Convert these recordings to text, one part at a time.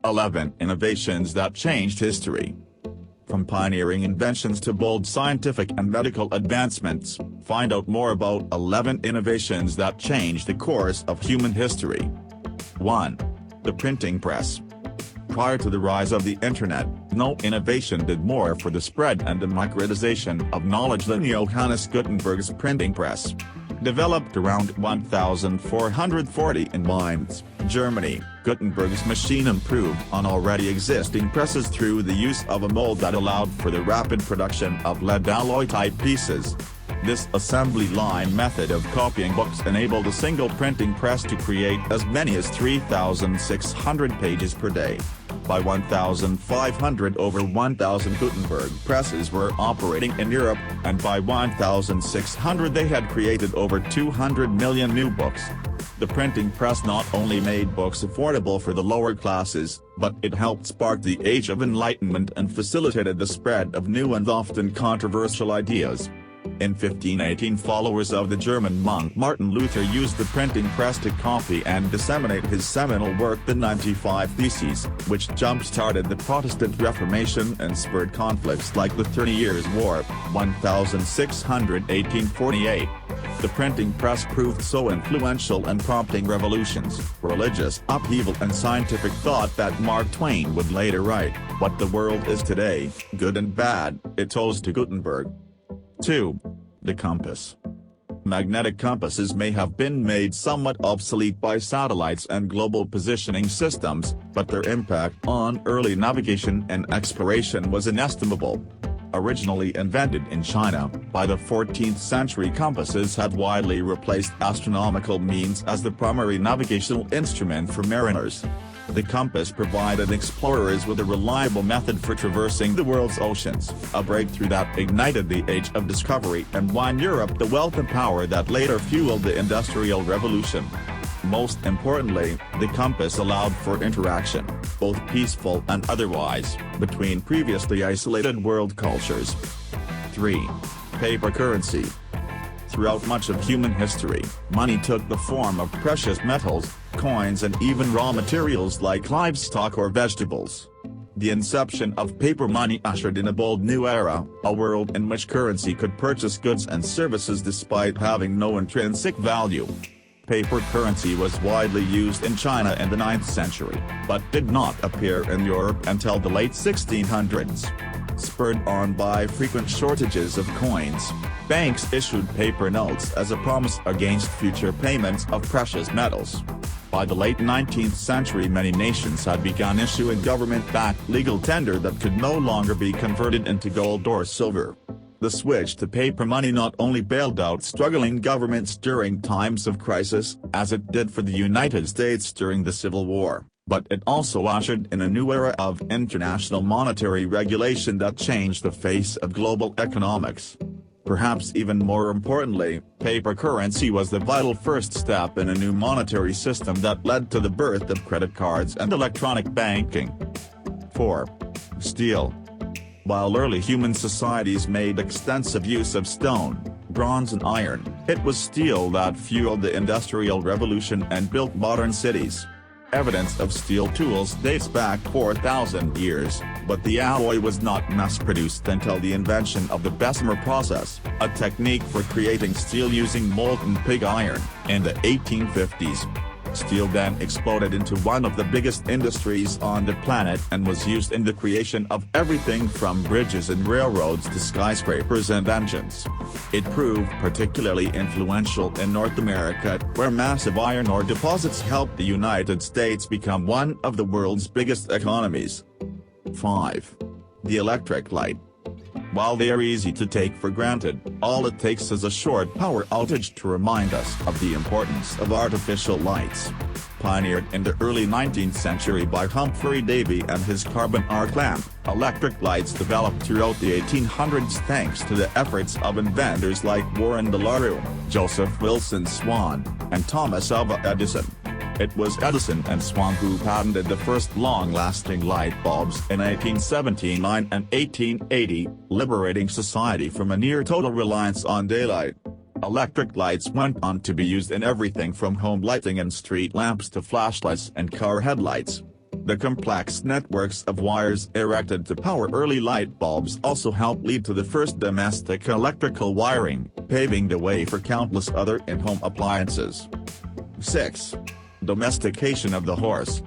11 innovations that changed history. From pioneering inventions to bold scientific and medical advancements, find out more about 11 innovations that changed the course of human history. 1. The printing press. Prior to the rise of the Internet, no innovation did more for the spread and democratization of knowledge than Johannes Gutenberg's printing press. Developed around 1440 in Mainz, Germany, Gutenberg's machine improved on already existing presses through the use of a mold that allowed for the rapid production of lead alloy-type pieces. This assembly line method of copying books enabled a single printing press to create as many as 3,600 pages per day. By 1,500 over 1,000 Gutenberg presses were operating in Europe, and by 1,600 they had created over 200 million new books. The printing press not only made books affordable for the lower classes, but it helped spark the Age of Enlightenment and facilitated the spread of new and often controversial ideas. In 1518, followers of the German monk Martin Luther used the printing press to copy and disseminate his seminal work The 95 Theses, which jump-started the Protestant Reformation and spurred conflicts like the 30 Years' War, 1618–48. The printing press proved so influential and prompting revolutions, religious upheaval and scientific thought that Mark Twain would later write, "What the world is today, good and bad, it owes to Gutenberg." 2. The compass. Magnetic compasses may have been made somewhat obsolete by satellites and global positioning systems, but their impact on early navigation and exploration was inestimable. Originally invented in China, by the 14th century compasses had widely replaced astronomical means as the primary navigational instrument for mariners. The compass provided explorers with a reliable method for traversing the world's oceans, a breakthrough that ignited the Age of Discovery and won Europe the wealth and power that later fueled the Industrial Revolution. Most importantly, the compass allowed for interaction, both peaceful and otherwise, between previously isolated world cultures. 3. Paper currency. Throughout much of human history, money took the form of precious metals, coins and even raw materials like livestock or vegetables. The inception of paper money ushered in a bold new era, a world in which currency could purchase goods and services despite having no intrinsic value. Paper currency was widely used in China in the 9th century, but did not appear in Europe until the late 1600s. Spurred on by frequent shortages of coins, banks issued paper notes as a promise against future payments of precious metals. By the late 19th century, many nations had begun issuing government-backed legal tender that could no longer be converted into gold or silver. The switch to paper money not only bailed out struggling governments during times of crisis, as it did for the United States during the Civil War, but it also ushered in a new era of international monetary regulation that changed the face of global economics. Perhaps even more importantly, paper currency was the vital first step in a new monetary system that led to the birth of credit cards and electronic banking. 4. Steel. While early human societies made extensive use of stone, bronze and iron, it was steel that fueled the Industrial Revolution and built modern cities. Evidence of steel tools dates back 4,000 years, but the alloy was not mass-produced until the invention of the Bessemer process, a technique for creating steel using molten pig iron, in the 1850s. Steel then exploded into one of the biggest industries on the planet and was used in the creation of everything from bridges and railroads to skyscrapers and engines. It proved particularly influential in North America, where massive iron ore deposits helped the United States become one of the world's biggest economies. 5. The electric light. While they are easy to take for granted, all it takes is a short power outage to remind us of the importance of artificial lights. Pioneered in the early 19th century by Humphrey Davy and his carbon arc lamp, electric lights developed throughout the 1800s thanks to the efforts of inventors like Warren de la Rue, Joseph Wilson Swan, and Thomas Alva Edison. It was Edison and Swan who patented the first long-lasting light bulbs in 1879 and 1880, liberating society from a near-total reliance on daylight. Electric lights went on to be used in everything from home lighting and street lamps to flashlights and car headlights. The complex networks of wires erected to power early light bulbs also helped lead to the first domestic electrical wiring, paving the way for countless other in-home appliances. 6. Domestication of the horse.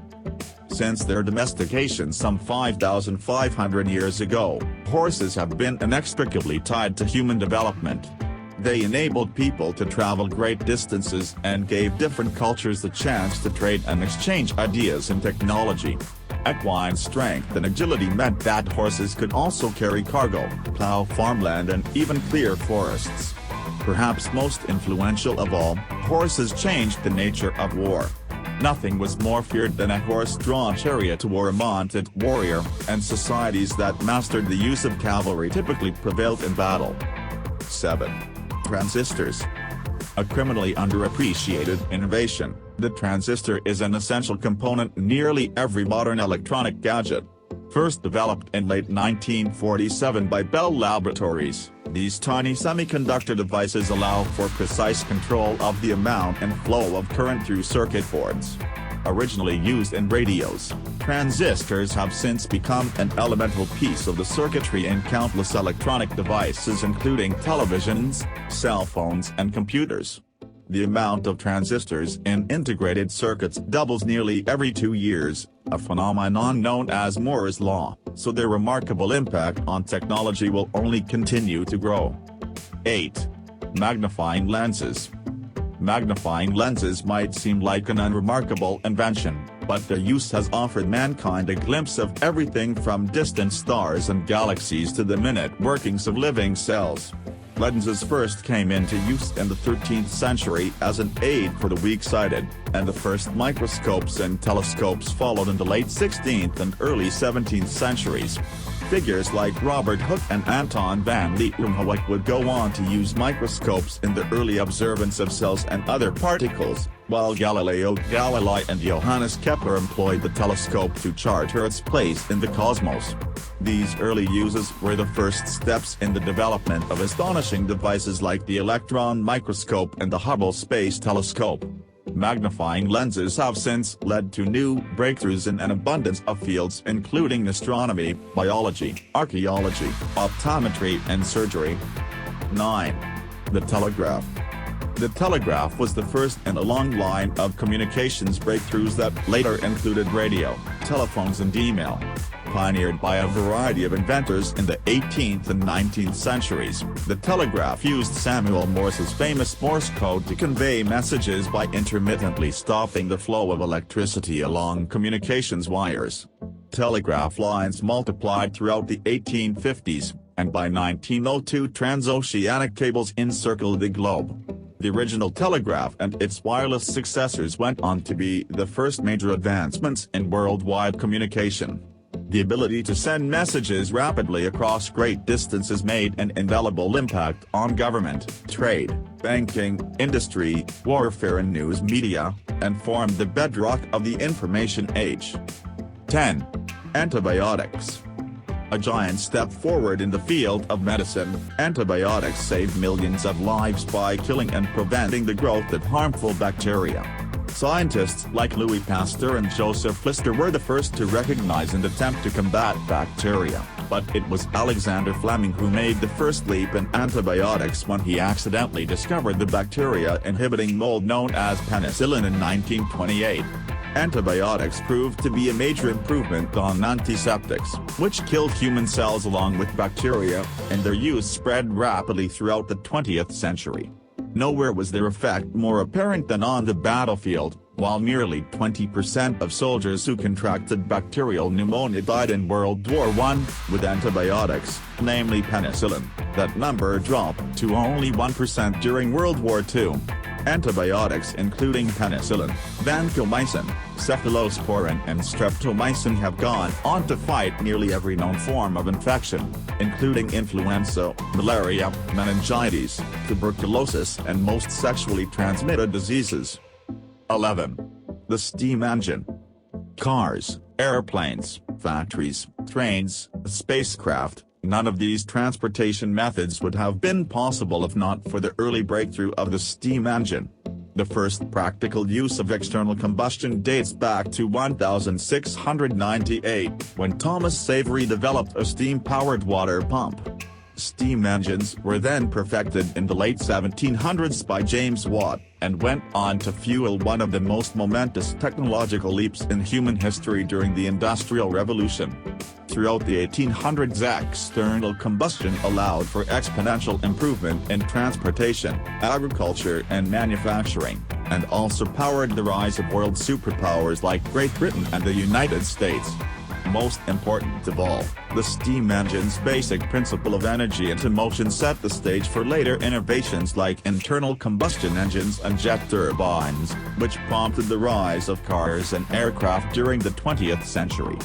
Since their domestication some 5,500 years ago, horses have been inextricably tied to human development. They enabled people to travel great distances and gave different cultures the chance to trade and exchange ideas and technology. Equine strength and agility meant that horses could also carry cargo, plow farmland and even clear forests. Perhaps most influential of all, horses changed the nature of war. Nothing was more feared than a horse-drawn chariot or a mounted warrior, and societies that mastered the use of cavalry typically prevailed in battle. 7. Transistors. A criminally underappreciated innovation, the transistor is an essential component in nearly every modern electronic gadget. First developed in late 1947 by Bell Laboratories, these tiny semiconductor devices allow for precise control of the amount and flow of current through circuit boards. Originally used in radios, transistors have since become an elemental piece of the circuitry in countless electronic devices including televisions, cell phones and computers. The amount of transistors in integrated circuits doubles nearly every 2 years, a phenomenon known as Moore's Law, so their remarkable impact on technology will only continue to grow. 8. Magnifying lenses. Magnifying lenses might seem like an unremarkable invention, but their use has offered mankind a glimpse of everything from distant stars and galaxies to the minute workings of living cells. Lenses first came into use in the 13th century as an aid for the weak-sighted, and the first microscopes and telescopes followed in the late 16th and early 17th centuries. Figures like Robert Hooke and Anton van Leeuwenhoek would go on to use microscopes in the early observance of cells and other particles, while Galileo Galilei and Johannes Kepler employed the telescope to chart Earth's place in the cosmos. These early uses were the first steps in the development of astonishing devices like the electron microscope and the Hubble Space Telescope. Magnifying lenses have since led to new breakthroughs in an abundance of fields including astronomy, biology, archaeology, optometry and surgery. 9. The telegraph. The telegraph was the first in a long line of communications breakthroughs that later included radio, telephones and email. Pioneered by a variety of inventors in the 18th and 19th centuries, the telegraph used Samuel Morse's famous Morse code to convey messages by intermittently stopping the flow of electricity along communications wires. Telegraph lines multiplied throughout the 1850s, and by 1902 transoceanic cables encircled the globe. The original telegraph and its wireless successors went on to be the first major advancements in worldwide communication. The ability to send messages rapidly across great distances made an indelible impact on government, trade, banking, industry, warfare and news media, and formed the bedrock of the information age. 10. Antibiotics. A giant step forward in the field of medicine, antibiotics saved millions of lives by killing and preventing the growth of harmful bacteria. Scientists like Louis Pasteur and Joseph Lister were the first to recognize and attempt to combat bacteria, but it was Alexander Fleming who made the first leap in antibiotics when he accidentally discovered the bacteria-inhibiting mold known as penicillin in 1928. Antibiotics proved to be a major improvement on antiseptics, which killed human cells along with bacteria, and their use spread rapidly throughout the 20th century. Nowhere was their effect more apparent than on the battlefield, while nearly 20% of soldiers who contracted bacterial pneumonia died in World War I, with antibiotics, namely penicillin, that number dropped to only 1% during World War II. Antibiotics including penicillin, vancomycin, cephalosporin and streptomycin have gone on to fight nearly every known form of infection, including influenza, malaria, meningitis, tuberculosis and most sexually transmitted diseases. 11. The steam engine. Cars, airplanes, factories, trains, spacecraft, none of these transportation methods would have been possible if not for the early breakthrough of the steam engine. The first practical use of external combustion dates back to 1698, when Thomas Savery developed a steam-powered water pump. Steam engines were then perfected in the late 1700s by James Watt, and went on to fuel one of the most momentous technological leaps in human history during the Industrial Revolution. Throughout the 1800s, external combustion allowed for exponential improvement in transportation, agriculture and manufacturing, and also powered the rise of world superpowers like Great Britain and the United States. Most important of all, the steam engine's basic principle of energy into motion set the stage for later innovations like internal combustion engines and jet turbines, which prompted the rise of cars and aircraft during the 20th century.